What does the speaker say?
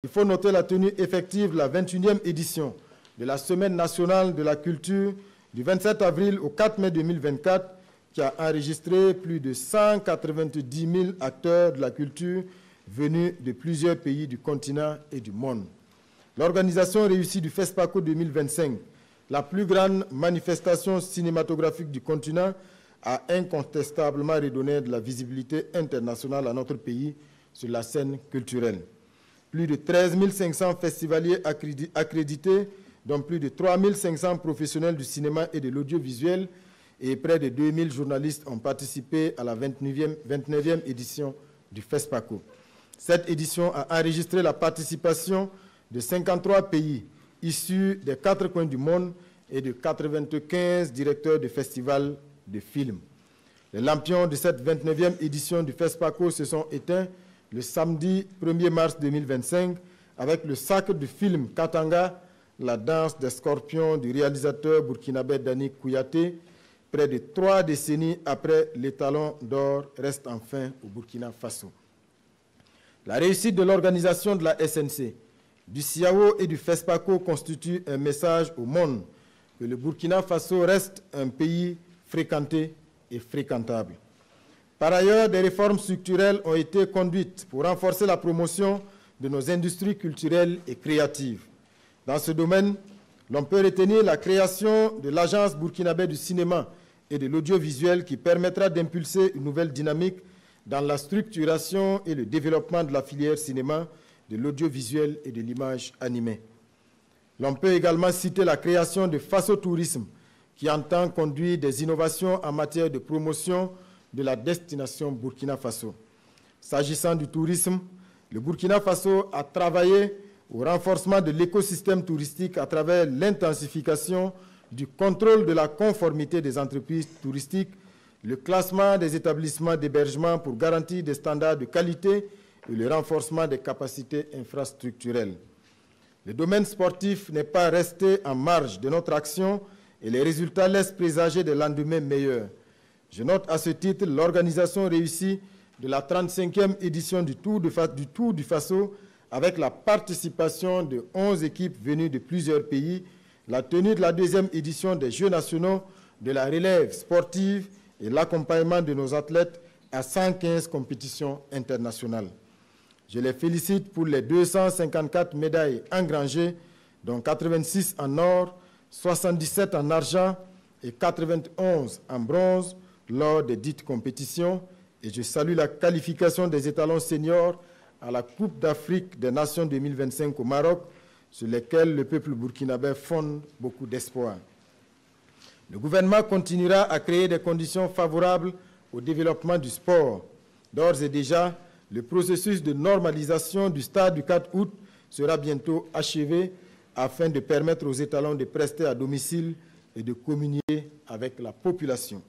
Il faut noter la tenue effective de la 21e édition de la Semaine nationale de la culture du 27 avril au 4 mai 2024 qui a enregistré plus de 190 000 acteurs de la culture venus de plusieurs pays du continent et du monde. L'organisation réussie du FESPACO 2025, la plus grande manifestation cinématographique du continent, a incontestablement redonné de la visibilité internationale à notre pays sur la scène culturelle. Plus de 13 500 festivaliers accrédités, dont plus de 3 500 professionnels du cinéma et de l'audiovisuel, et près de 2000 journalistes ont participé à la 29e édition du FESPACO. Cette édition a enregistré la participation de 53 pays issus des 4 coins du monde et de 95 directeurs de festivals de films. Les lampions de cette 29e édition du FESPACO se sont éteints le samedi 1er mars 2025 avec le sacre du film Katanga, la danse des scorpions du réalisateur burkinabé Dani Kouyaté, près de 3 décennies après l'étalon d'or reste enfin au Burkina Faso. La réussite de l'organisation de la SNC, du CIAO et du FESPACO constitue un message au monde que le Burkina Faso reste un pays fréquenté et fréquentable. Par ailleurs, des réformes structurelles ont été conduites pour renforcer la promotion de nos industries culturelles et créatives. Dans ce domaine, l'on peut retenir la création de l'Agence burkinabé du cinéma et de l'audiovisuel qui permettra d'impulser une nouvelle dynamique dans la structuration et le développement de la filière cinéma, de l'audiovisuel et de l'image animée. L'on peut également citer la création de Faso Tourisme, qui entend conduire des innovations en matière de promotion de la destination Burkina Faso. S'agissant du tourisme, le Burkina Faso a travaillé au renforcement de l'écosystème touristique à travers l'intensification du contrôle de la conformité des entreprises touristiques, le classement des établissements d'hébergement pour garantir des standards de qualité et le renforcement des capacités infrastructurelles. Le domaine sportif n'est pas resté en marge de notre action et les résultats laissent présager des lendemains meilleurs. Je note à ce titre l'organisation réussie de la 35e édition du Tour du Faso avec la participation de 11 équipes venues de plusieurs pays, la tenue de la 2e édition des Jeux nationaux de la relève sportive et l'accompagnement de nos athlètes à 115 compétitions internationales. Je les félicite pour les 254 médailles engrangées, dont 86 en or, 77 en argent et 91 en bronze lors des dites compétitions, et je salue la qualification des étalons seniors à la Coupe d'Afrique des Nations 2025 au Maroc, sur lesquels le peuple burkinabé fonde beaucoup d'espoir. Le gouvernement continuera à créer des conditions favorables au développement du sport. D'ores et déjà, le processus de normalisation du stade du 4 août sera bientôt achevé afin de permettre aux étalons de prester à domicile et de communier avec la population.